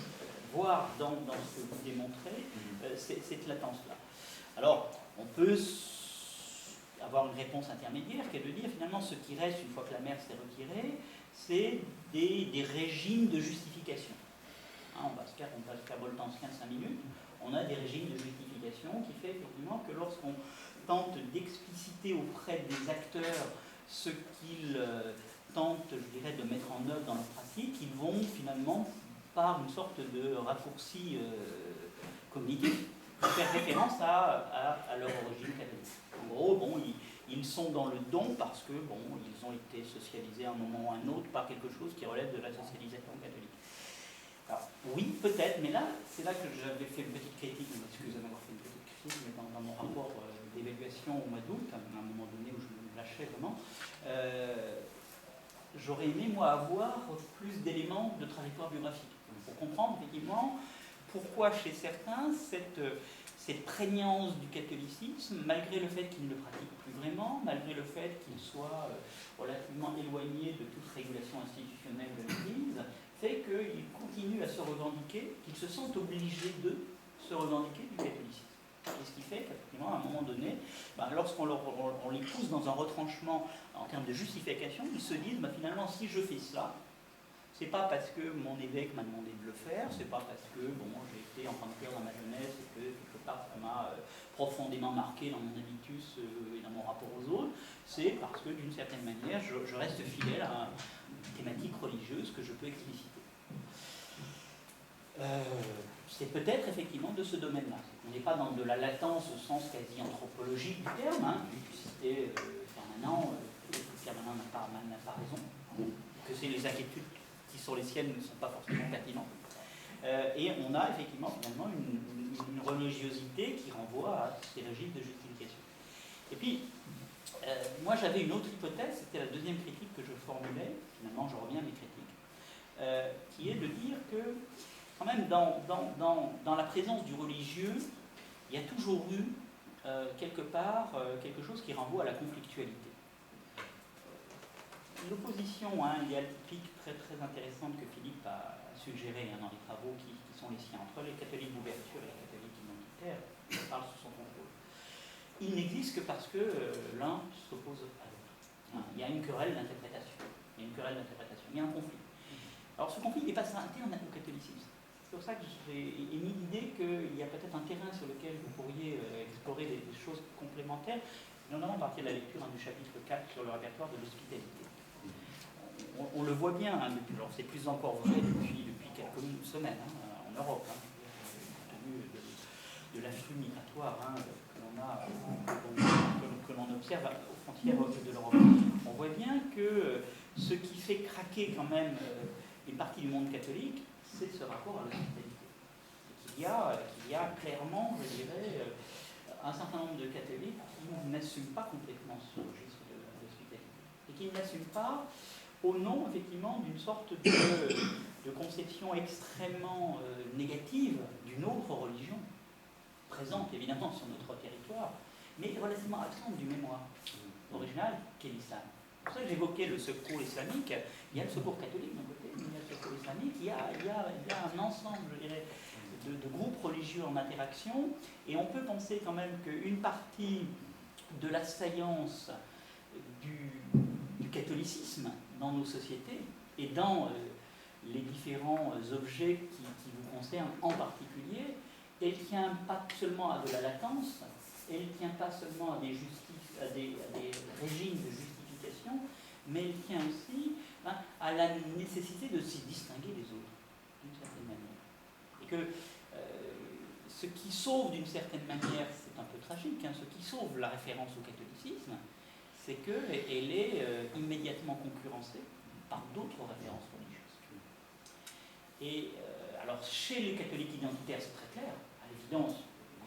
voir dans ce que vous démontrez cette latence-là. Alors, on peut avoir une réponse intermédiaire qui est de dire finalement ce qui reste une fois que la mer s'est retirée, c'est des régimes de justification. Hein, on va se faire voltancien 5 minutes, on a des régimes de justification qui fait effectivement que lorsqu'on tente d'expliciter auprès des acteurs ce qu'ils tentent, je dirais, de mettre en œuvre dans leur pratique, ils vont finalement, par une sorte de raccourci cognitif, faire référence à leur origine catholique. En gros, bon, ils sont dans le don parce que, bon, ils ont été socialisés à un moment ou à un autre par quelque chose qui relève de la socialisation catholique. Alors, oui, peut-être, mais là, c'est là que j'avais fait une petite critique, excusez-moi d'avoir fait une petite critique, mais dans mon rapport d'évaluation au mois d'août, à un moment donné où je me lâchais vraiment, j'aurais aimé, moi, avoir plus d'éléments de trajectoire biographique, pour comprendre, effectivement, pourquoi chez certains, cette prégnance du catholicisme, malgré le fait qu'ils ne le pratiquent plus vraiment, malgré le fait qu'ils soient relativement éloignés de toute régulation institutionnelle de l'Église, fait qu'ils continuent à se revendiquer, qu'ils se sentent obligés de se revendiquer du catholicisme. Et ce qui fait qu'effectivement, à un moment donné, lorsqu'on les pousse dans un retranchement en termes de justification, ils se disent finalement, si je fais cela, c'est pas parce que mon évêque m'a demandé de le faire, c'est pas parce que j'ai été enfant de cœur dans ma jeunesse et que quelque part ça m'a profondément marqué dans mon habitus et dans mon rapport aux autres, c'est parce que d'une certaine manière je reste fidèle à une thématique religieuse que je peux expliciter. C'est peut-être effectivement de ce domaine-là. On n'est pas dans de la latence au sens quasi anthropologique du terme, tu citais Permanent, Permanent n'a pas raison, que c'est les inquiétudes qui sont les siennes ne sont pas forcément pertinentes. Et on a effectivement finalement une religiosité qui renvoie à ces régimes de justification. Et puis, moi j'avais une autre hypothèse, c'était la deuxième critique que je formulais, finalement je reviens à mes critiques, qui est de dire que quand même dans la présence du religieux, il y a toujours eu quelque part quelque chose qui renvoie à la conflictualité. L'opposition idéal-typique très, très intéressante que Philippe a suggérée dans les travaux qui sont les siens, entre les catholiques d'ouverture et les catholiques identitaires, on parle sous son contrôle. Il n'existe que parce que l'un s'oppose à l'autre. Il y a une querelle d'interprétation. Il y a un conflit. Alors ce conflit n'est pas interne au catholicisme. C'est pour ça que j'ai émis l'idée qu'il y a peut-être un terrain sur lequel vous pourriez explorer des choses complémentaires, notamment à partir de la lecture du chapitre 4 sur le répertoire de l'hospitalité. On le voit bien, c'est plus encore vrai depuis quelques semaines en Europe, compte tenu de l'afflux migratoire que l'on observe aux frontières de l'Europe. On voit bien que ce qui fait craquer quand même une partie du monde catholique, c'est ce rapport à l'hospitalité. Il y a clairement, je dirais, un certain nombre de catholiques qui n'assument pas complètement ce registre de l'hospitalité. Et qui ne l'assument pas au nom, effectivement, d'une sorte de conception extrêmement négative d'une autre religion, présente évidemment sur notre territoire, mais relativement absente du mémoire original qu'est l'islam. C'est pour ça que j'évoquais le secours islamique. Il y a le secours catholique d'un côté, mais il y a le secours islamique. Il y a un ensemble, je dirais, de groupes religieux en interaction, et on peut penser quand même qu'une partie de l'assaillance du catholicisme dans nos sociétés et dans les différents objets qui vous concernent en particulier, elle ne tient pas seulement à de la latence, elle ne tient pas seulement à des régimes de justification, mais elle tient aussi à la nécessité de s'y distinguer des autres, d'une certaine manière. Et que ce qui sauve d'une certaine manière cette un peu tragique. Hein. Ce qui sauve la référence au catholicisme, c'est qu'elle est immédiatement concurrencée par d'autres références religieuses. Et alors, chez les catholiques identitaires, c'est très clair. À l'évidence,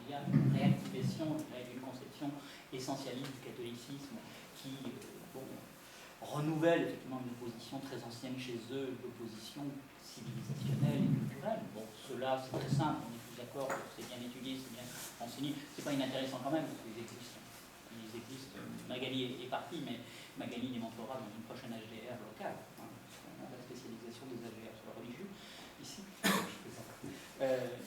il y a une réactivation d'une conception essentialiste du catholicisme qui renouvelle effectivement une opposition très ancienne chez eux, l'opposition civilisationnelle et culturelle. Bon, cela, c'est très simple, on est tous d'accord, c'est bien étudié, c'est bien enseigné. C'est pas inintéressant quand même, parce qu'ils existent. Ils existent. Magali est partie, mais Magali les montrera dans une prochaine HDR locale. Hein, la spécialisation des HDR sur le religieux, ici.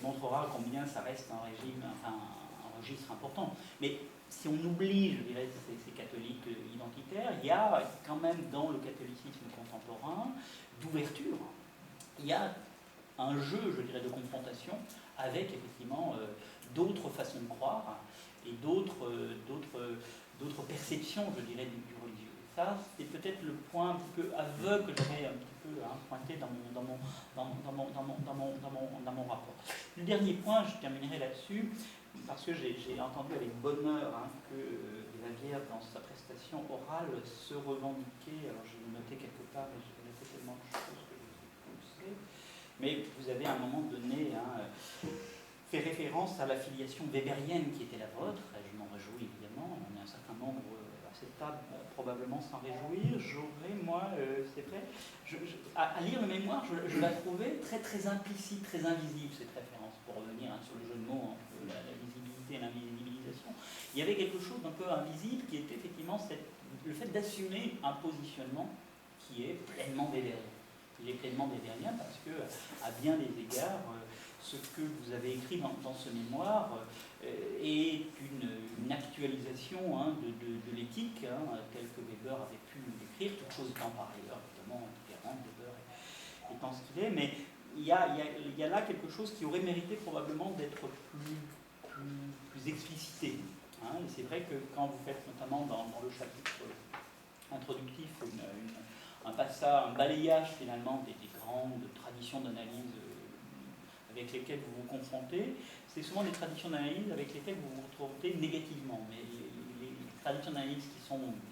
Montrera combien ça reste un régime, enfin, un registre important. Mais si on oublie, je dirais, ces catholiques identitaires, il y a quand même dans le catholicisme contemporain d'ouverture, il y a un jeu, je dirais, de confrontation avec effectivement d'autres façons de croire et d'autres perceptions, je dirais, du religieux. Et ça, c'est peut-être le point un petit peu aveu que j'avais un petit peu pointé dans mon rapport. Le dernier point, je terminerai là-dessus, parce que j'ai entendu avec bonheur que Xavier, dans sa prestation orale, se revendiquait, alors je l'ai noté quelque part, mais j'ai noté tellement de choses que je ne sais pas, mais vous avez à un moment donné fait référence à la filiation weberienne qui était la vôtre, et je m'en réjouis évidemment, on est un certain nombre à cette table probablement s'en réjouir. J'aurais, moi, c'est vrai, à lire le mémoire, je la trouvais très très implicite, très invisible cette référence, pour revenir sur le jeu de mots entre la visibilité et l'invisibilisation. Il y avait quelque chose d'un peu invisible qui était effectivement le fait d'assumer un positionnement qui est pleinement webérien. Il est pleinement webérien parce que, à bien des égards, ce que vous avez écrit dans ce mémoire est une actualisation de l'éthique, telle que Weber avait pu l'écrire, toute chose étant par ailleurs évidemment différente, Weber étant ce qu'il est, mais il y a là quelque chose qui aurait mérité probablement d'être plus explicité. Et c'est vrai que quand vous faites notamment dans le chapitre introductif un balayage finalement des grandes traditions d'analyse avec lesquelles vous vous confrontez, c'est souvent des traditions d'analyse avec lesquelles vous vous retrouvez négativement. Mais les traditions d'analyse qui ont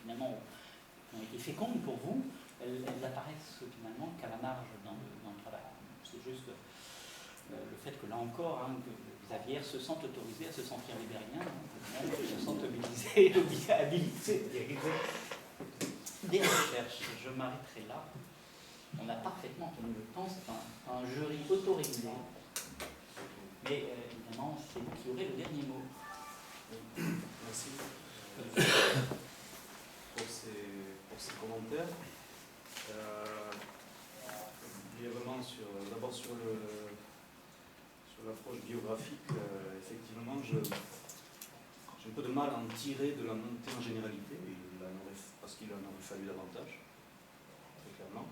été fécondes pour vous, elles apparaissent finalement qu'à la marge dans le travail. C'est juste le fait que là encore, que Xavier se sente autorisé à se sentir libérien, se sente habilité des recherches. Je m'arrêterai là. On a parfaitement tenu le temps, c'est un jury autorisé. Mais évidemment, c'est vous qui aurez le dernier mot. Merci pour ces commentaires. Brièvement, d'abord sur l'approche biographique, effectivement, j'ai un peu de mal à en tirer de la montée en généralité, parce qu'il en aurait fallu davantage, très clairement,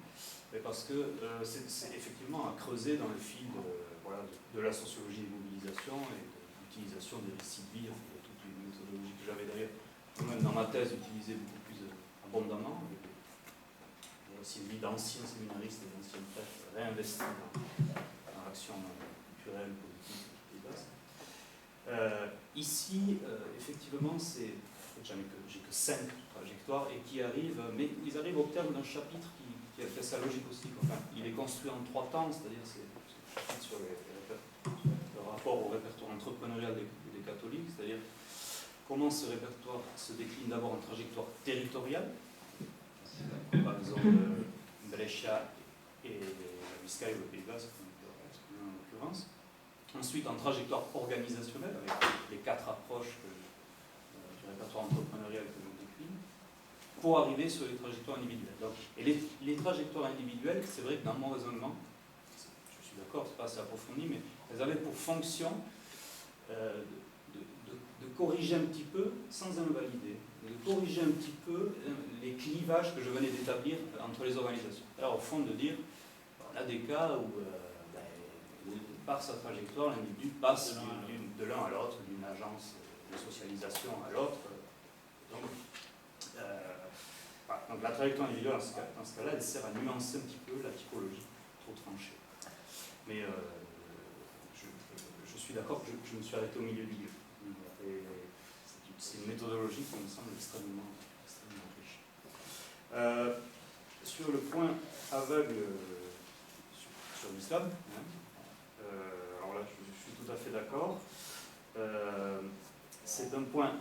mais parce que c'est effectivement à creuser dans le fil de la sociologie des mobilisations et de l'utilisation des récits de vie, de toute une méthodologie que j'avais d'ailleurs, même dans ma thèse, utilisée beaucoup plus abondamment, des récits de vie d'anciens séminaristes et d'anciens prêtres réinvestis dans l'action culturelle, politique et basse. Ici, effectivement, j'ai que 5 trajectoires et mais ils arrivent au terme d'un chapitre qui a fait sa logique aussi. Enfin, il est construit en 3 temps, c'est-à-dire c'est sur le rapport au répertoire entrepreneurial des catholiques, c'est-à-dire comment ce répertoire se décline d'abord en trajectoire territoriale, par exemple Brescia et la Biscaye ou le Pays Basque en l'occurrence. Ensuite en trajectoire organisationnelle avec les 4 approches du répertoire entrepreneurial que l'on décline, pour arriver sur les trajectoires individuelles. Donc, et les trajectoires individuelles, c'est vrai que dans mon raisonnement, je suis d'accord, c'est pas assez approfondi, mais elles avaient pour fonction de corriger un petit peu, sans invalider, de corriger un petit peu les clivages que je venais d'établir entre les organisations. Alors, au fond, de dire, on a des cas où, par sa trajectoire, l'individu passe de l'un à l'autre, d'une agence de socialisation à l'autre. Donc, la trajectoire individuelle, dans ce cas-là, elle sert à nuancer un petit peu la typologie trop tranchée. Mais je suis d'accord que je me suis arrêté au milieu du lieu. c'est une méthodologie qui me semble extrêmement riche. Sur le point aveugle sur l'islam, alors là je suis tout à fait d'accord, c'est un point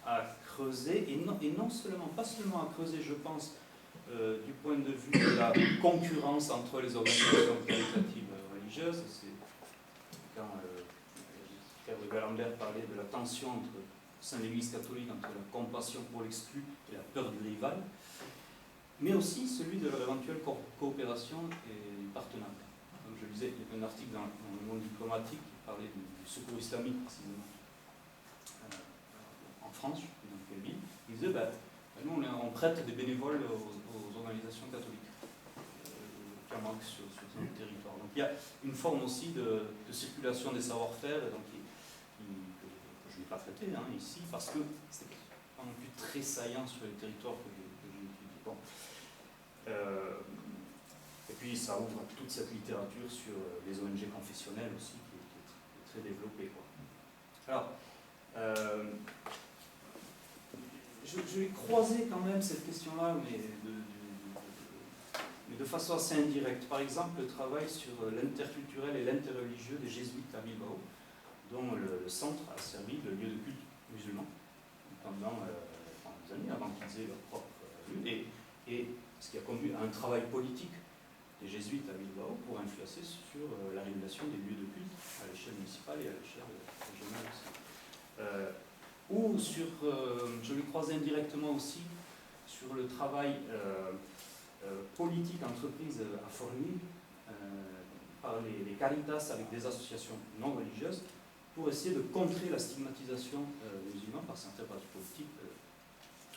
à creuser, et pas seulement à creuser, je pense, du point de vue de la concurrence entre les organisations caritatives religieuses. C'est quand Pierre de Galambert parlait de la tension au sein de l'Église catholique entre la compassion pour l'exclu et la peur du rival, mais aussi celui de leur éventuelle coopération et partenariat. Comme je lisais un article dans le Monde diplomatique qui parlait du secours islamique, précisément, en France, je ne sais plus dans quelle ville. Il disait, nous on prête des bénévoles aux organisations catholiques qui en manquent sur notre territoire. Donc il y a une forme aussi de circulation des savoir-faire, que je n'ai pas traité ici, parce que c'est pas non plus très saillant sur les territoires que j'ai étudiés. Bon. Et puis ça ouvre toute cette littérature sur les ONG confessionnelles aussi, qui est très développée, quoi. Alors, je vais croiser quand même cette question-là, mais de façon assez indirecte. Par exemple, le travail sur l'interculturel et l'interreligieux des jésuites à Bilbao, dont le centre a servi de lieu de culte musulman pendant des années, avant qu'ils aient leur propre lieu, et ce qui a conduit à un travail politique des jésuites à Bilbao pour influencer sur la régulation des lieux de culte à l'échelle municipale et à l'échelle régionale aussi. Ou sur, je l'ai croisé indirectement aussi, sur le travail politique entreprise à Forlì par les Caritas avec des associations non religieuses pour essayer de contrer la stigmatisation des musulmans par certains partis politiques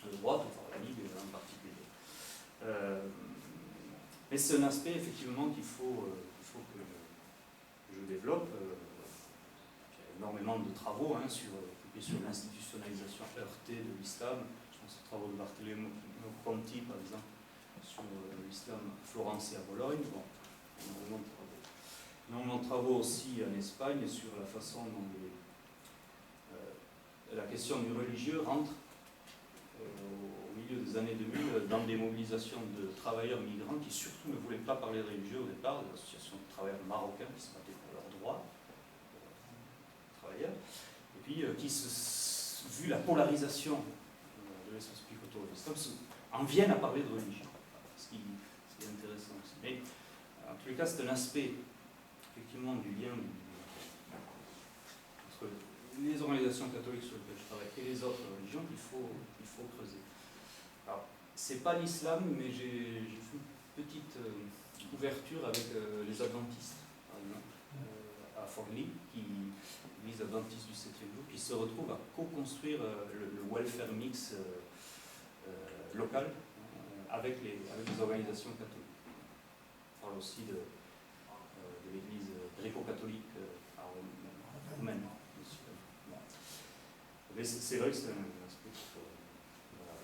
de droite, ou par la Ligue en particulier. Mais c'est un aspect effectivement qu'il faut que je développe. Il y a énormément de travaux sur l'institutionnalisation heurtée de l'islam. Je pense aux travaux de Bartolomeo Conti, par exemple, sur l'islam à Florence et à Bologne. Bon, énormément de travaux aussi en Espagne sur la façon dont la question du religieux rentre au milieu des années 2000 dans des mobilisations de travailleurs migrants qui surtout ne voulaient pas parler de religieux au départ, des associations de travailleurs marocains qui se battaient pour leurs droits, travailleurs, et puis qui, vu la polarisation de l'espace public autour de l'islam, en viennent à parler de religion, ce qui est intéressant aussi. Mais en tous les cas, c'est un aspect effectivement du lien entre les organisations catholiques sur lesquelles je travaille et les autres religions qu'il faut creuser. Alors, c'est pas l'islam, mais j'ai fait une petite ouverture avec les adventistes, par exemple, à Forlì, les adventistes du 7e jour, qui se retrouvent à co-construire le welfare mix local avec les organisations catholiques. On parle aussi de l'église gréco-catholique roumaine. Mais c'est vrai que c'est un aspect qu'il faut. Voilà.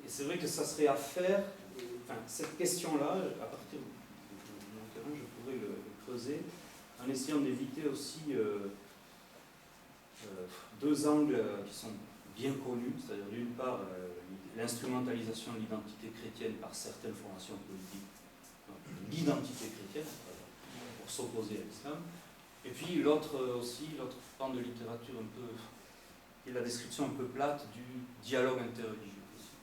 Et c'est vrai que ça serait à faire, cette question-là, à partir de mon terrain, je pourrais le creuser en essayant d'éviter aussi deux angles qui sont bien connus, c'est-à-dire d'une part l'instrumentalisation de l'identité chrétienne par certaines formations politiques, l'identité chrétienne, pour s'opposer à l'islam, et puis l'autre pan de littérature un peu, qui est la description un peu plate du dialogue interreligieux aussi.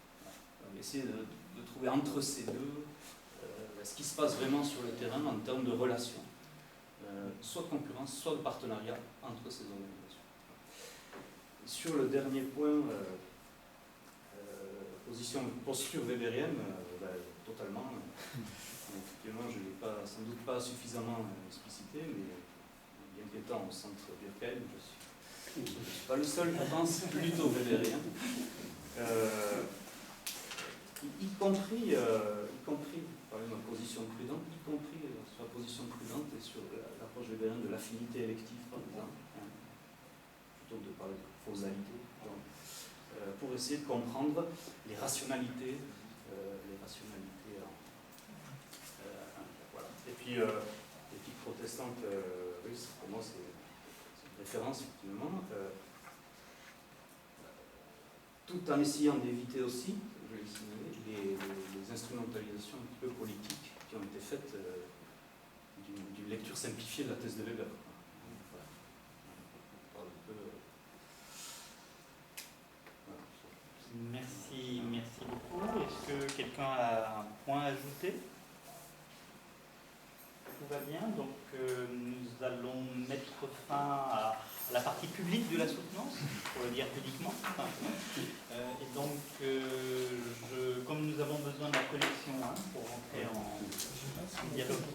On va essayer de trouver entre ces deux ce qui se passe vraiment sur le terrain en termes de relations, soit de concurrence, soit de partenariat entre ces organisations. Sur le dernier point, posture weberienne, totalement. Effectivement, je ne l'ai sans doute pas suffisamment explicité, mais bien qu'étant au centre Durkheim, je ne suis pas le seul, je pense, plutôt weberien. Y compris par ma position prudente, y compris sur la position prudente et sur l'approche weberienne de l'affinité élective, par exemple, plutôt que de parler de causalité, pour essayer de comprendre les rationalités, voilà. Et puis, l'éthique protestante russe, pour moi, c'est référence, effectivement, tout en essayant d'éviter aussi, je vais le signaler, les instrumentalisations un petit peu politiques qui ont été faites d'une lecture simplifiée de la thèse de Weber. Voilà. On parle un peu, voilà. Merci beaucoup. Est-ce que quelqu'un a un point à ajouter? Tout va bien, donc nous allons mettre fin à la partie publique de la soutenance, pour le dire publiquement. Et donc,